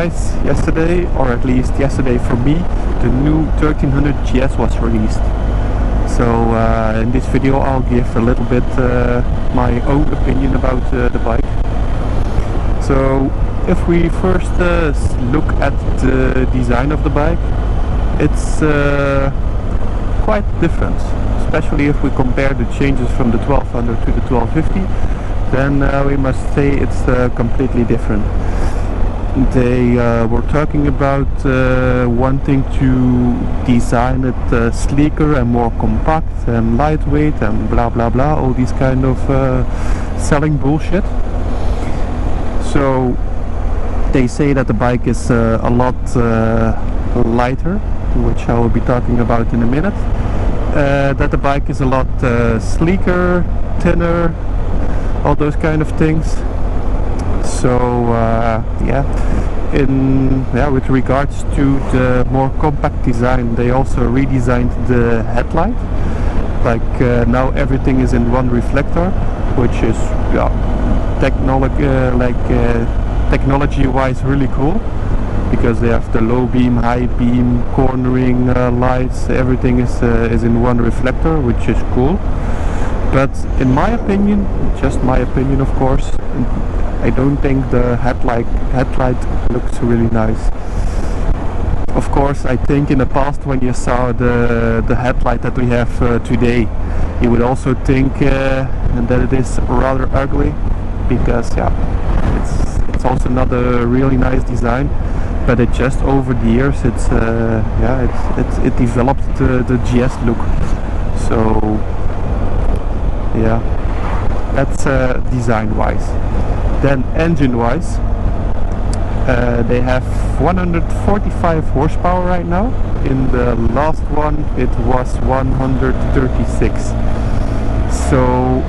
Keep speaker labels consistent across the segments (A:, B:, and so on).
A: Yesterday, or at least yesterday for me, the new 1300GS was released. So in this video I'll give a little bit my own opinion about the bike. So if we first look at the design of the bike, it's quite different, especially if we compare the changes from the 1200 to the 1250. Then we must say it's completely different. They were talking about wanting to design it sleeker and more compact and lightweight and blah blah blah, all these kind of selling bullshit. So they say that the bike is a lot lighter, which I will be talking about in a minute. That the bike is a lot sleeker, thinner, all those kind of things. So with regards to the more compact design, they also redesigned the headlight. Like now everything is in one reflector, which is technology-wise really cool, because they have the low beam, high beam, cornering lights. Everything is in one reflector, which is cool. But in my opinion, just my opinion of course, I don't think the headlight looks really nice. Of course, I think in the past when you saw the headlight that we have today, you would also think that it is rather ugly, because it's also not a really nice design. But it just over the years it developed the GS look. So yeah, that's design wise. Then engine wise, they have 145 horsepower right now. In the last one it was 136. So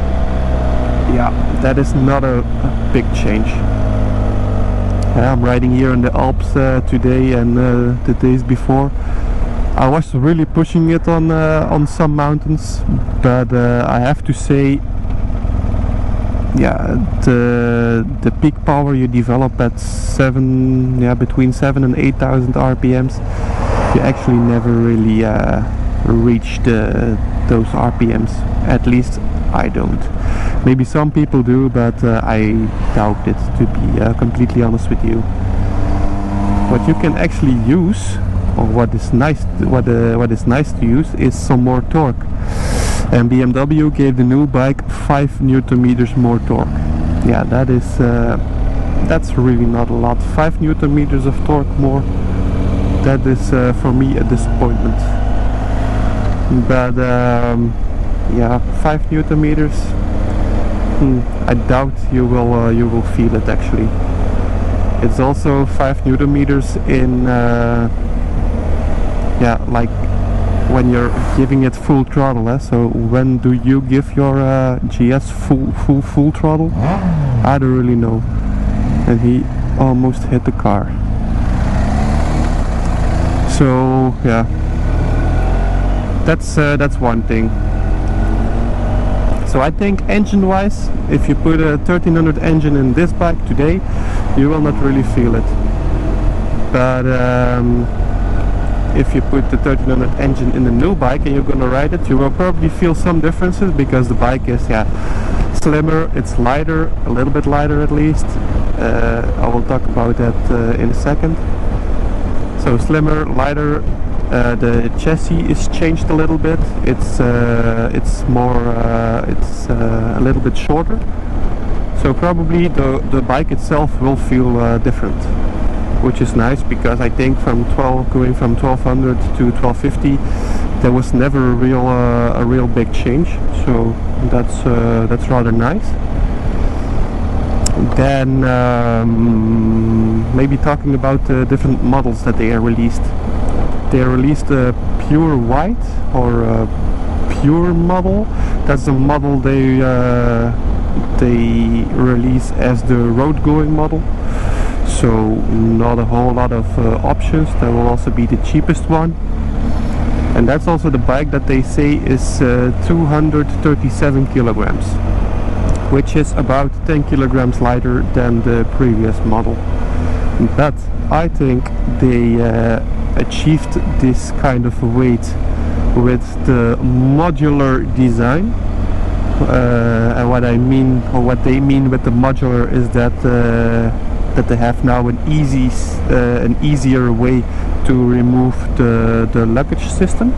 A: yeah, that is not a big change. I'm riding here in the Alps today and the days before. I was really pushing it on some mountains, but I have to say, the peak power you develop at between 7 and 8,000 RPMs, you actually never really reach those RPMs. At least I don't. Maybe some people do, but I doubt it, to be completely honest with you. What you can actually use, or what is nice to use, is some more torque. And BMW gave the new bike 5 Nm more torque. Yeah, that's really not a lot. 5 Nm of torque more. That is for me a disappointment. But 5 Nm. I doubt you will feel it actually. It's also 5 Nm in like when you're giving it full throttle. So when do you give your GS full throttle? I don't really know. And he almost hit the car. So yeah, that's one thing. So I think engine wise, if you put a 1300 engine in this bike today, you will not really feel it. But if you put the 1300 engine in the new bike and you're gonna ride it, you will probably feel some differences, because the bike is slimmer, it's lighter, a little bit lighter at least. I will talk about that in a second. So slimmer, lighter. The chassis is changed a little bit. It's a little bit shorter. So probably the bike itself will feel different, which is nice, because I think going from 1200 to 1250, there was never a real big change. So that's rather nice. Then maybe talking about the different models that they released. They released a pure white, or a pure model. That's the model they release as the road going model. So not a whole lot of options. That will also be the cheapest one. And that's also the bike that they say is 237 kilograms, which is about 10 kilograms lighter than the previous model. But I think they achieved this kind of weight with the modular design. And what I mean, or what they mean with the modular, is that that they have now an easier way to remove the luggage system.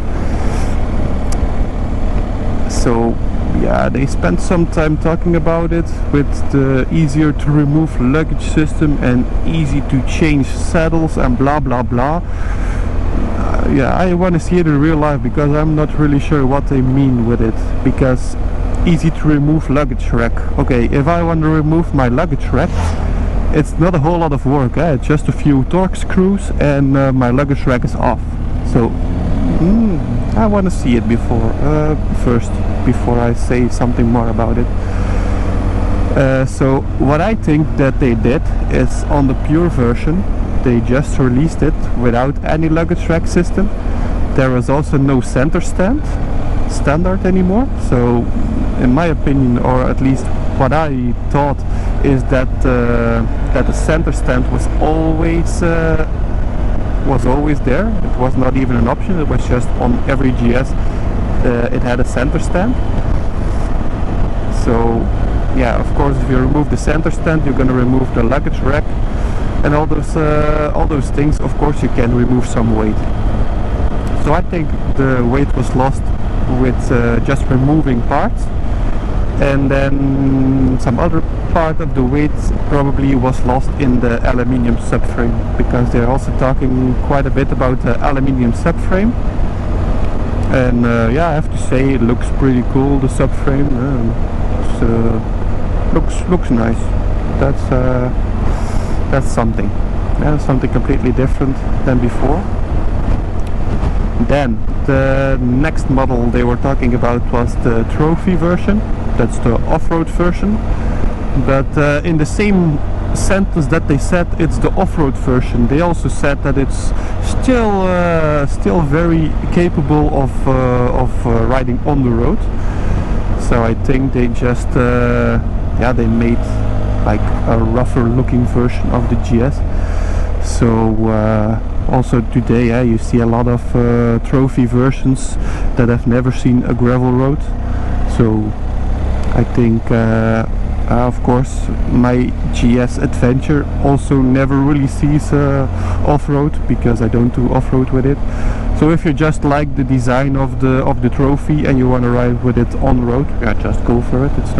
A: So yeah, they spent some time talking about it, with the easier to remove luggage system and easy to change saddles and blah blah blah. Yeah, I want to see it in real life, because I'm not really sure what they mean with it. Because easy to remove luggage rack, okay, if I want to remove my luggage rack, it's not a whole lot of work, just a few torque screws and my luggage rack is off. So I want to see it first before I say something more about it. So what I think that they did is, on the pure version, they just released it without any luggage rack system. There was also no center stand standard anymore. So in my opinion, or at least what I thought, is that that the center stand was always there. It was not even an option. It was just on every GS it had a center stand. So yeah, of course, if you remove the center stand, you're going to remove the luggage rack and all those things. Of course, you can remove some weight. So I think the weight was lost with just removing parts, and then some other part of the weight probably was lost in the aluminium subframe, because they're also talking quite a bit about the aluminium subframe. And yeah, I have to say, it looks pretty cool, the subframe. Looks nice. That's something. Yeah, something completely different than before. Then the next model they were talking about was the trophy version. That's the off-road version. But in the same sentence that they said it's the off-road version, they also said that it's still very capable of riding on the road. So I think they just yeah, they made like a rougher looking version of the GS. So also today you see a lot of trophy versions that have never seen a gravel road. So I think of course my GS Adventure also never really sees off-road, because I don't do off-road with it. So if you just like the design of the trophy and you want to ride with it on road, yeah, just go for it. It's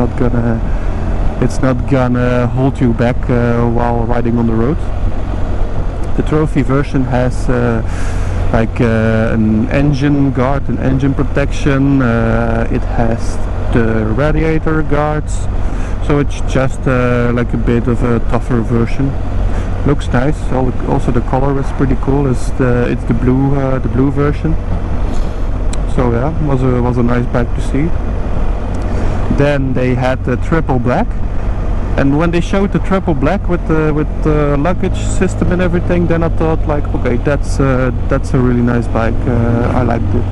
A: not gonna hold you back while riding on the road. The trophy version has like an engine guard, an engine protection. It has the radiator guards. So it's just like a bit of a tougher version. Looks nice. Also the color is pretty cool. It's the blue version. So yeah, was a nice bike to see. Then they had the triple black, and when they showed the triple black with the luggage system and everything, then I thought like, okay, that's a really nice bike. I liked it.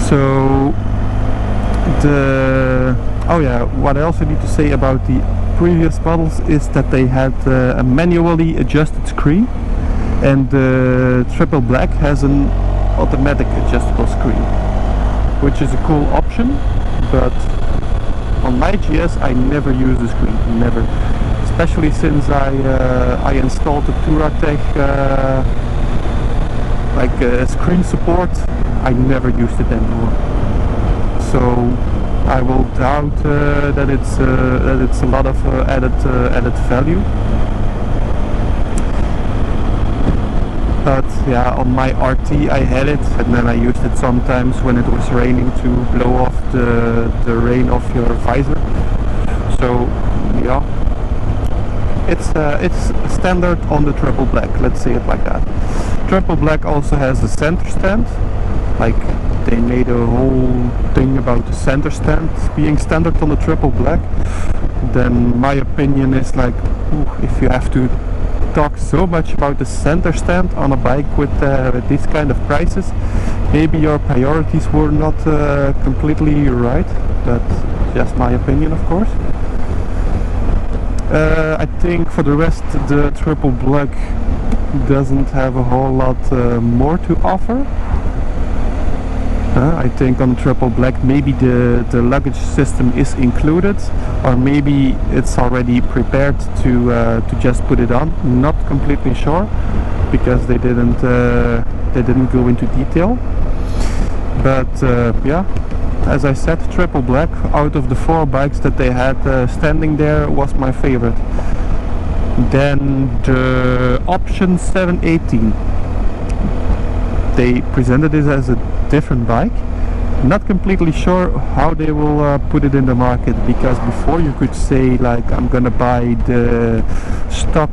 A: So oh yeah, what I also need to say about the previous models is that they had a manually adjusted screen, and the triple black has an automatic adjustable screen, which is a cool option. But on my GS I never use the screen, never. Especially since I installed the Touratech like screen support, I never used it anymore. So I will doubt that it's a lot of added value. But yeah, on my RT I had it, and then I used it sometimes when it was raining to blow off the rain off your visor. So yeah, it's standard on the triple black, let's say it like that. Triple black also has a center stand. Like, they made a whole thing about the center stand being standard on the triple black. Then my opinion is like, if you have to talk so much about the center stand on a bike with this kind of prices, maybe your priorities were not completely right. That's just my opinion, of course. I think for the rest, the triple black doesn't have a whole lot more to offer. I think on triple black maybe the luggage system is included, or maybe it's already prepared to just put it on. Not completely sure, because they didn't go into detail. But yeah, as I said, triple black out of the 4 bikes that they had standing there was my favorite. Then the option 718, they presented it as a different bike. Not completely sure how they will put it in the market, because before you could say like, I'm gonna buy the stock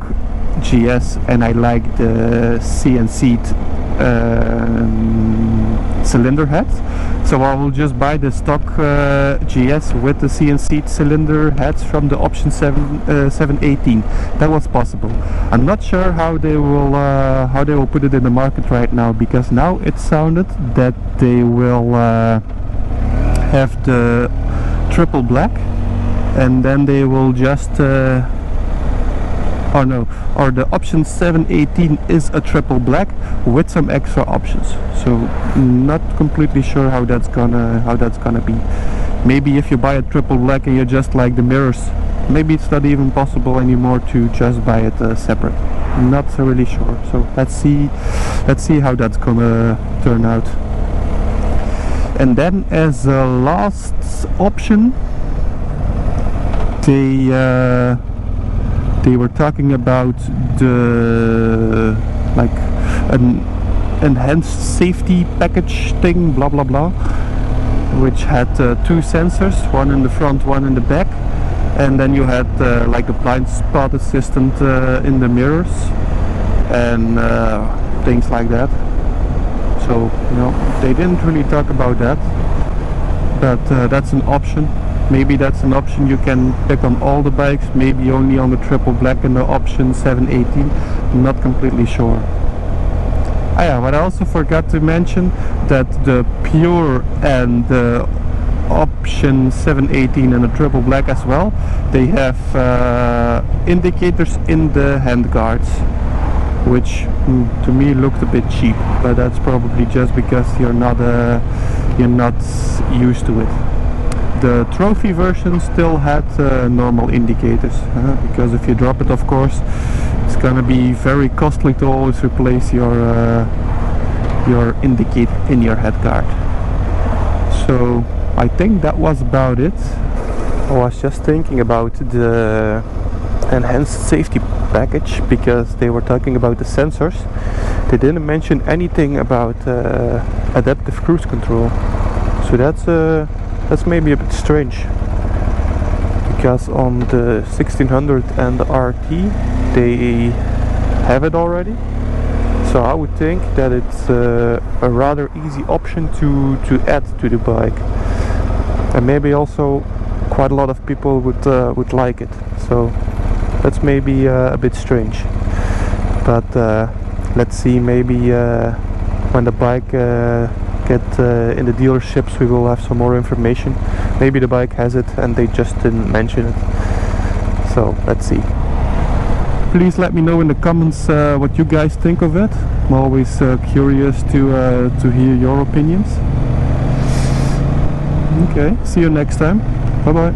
A: GS and I like the CNC cylinder head, so I will just buy the stock GS with the CNC cylinder heads from the option 718. That was possible. I'm not sure how they will put it in the market right now, because now it sounded that they will have the triple black, and then they will just oh no, or the option 718 is a triple black with some extra options. So not completely sure how that's gonna be. Maybe if you buy a triple black and you just like the mirrors, maybe it's not even possible anymore to just buy it separate. Not really sure. So let's see how that's gonna turn out. And then as a last option, they were talking about the like an enhanced safety package thing, blah blah blah, which had 2 sensors, one in the front, one in the back, and then you had like a blind spot assistant in the mirrors and things like that. So you know, they didn't really talk about that, but that's an option. Maybe that's an option you can pick on all the bikes, maybe only on the triple black and the option 718. I'm not completely sure. Ah yeah, but I also forgot to mention that the pure and the option 718 and the triple black as well, they have indicators in the handguards, which to me looked a bit cheap, but that's probably just because you're not used to it. The trophy version still had normal indicators, because if you drop it, of course, it's gonna be very costly to always replace your indicator in your headguard. So I think that was about it. I was just thinking about the enhanced safety package, because they were talking about the sensors. They didn't mention anything about adaptive cruise control, so that's maybe a bit strange, because on the 1600 and the RT they have it already. So I would think that it's a rather easy option to add to the bike, and maybe also quite a lot of people would like it. So that's maybe a bit strange, but let's see, maybe when the bike get in the dealerships we will have some more information. Maybe the bike has it and they just didn't mention it, so let's see. Please let me know in the comments what you guys think of it. I'm always curious to hear your opinions. Okay, see you next time. Bye bye.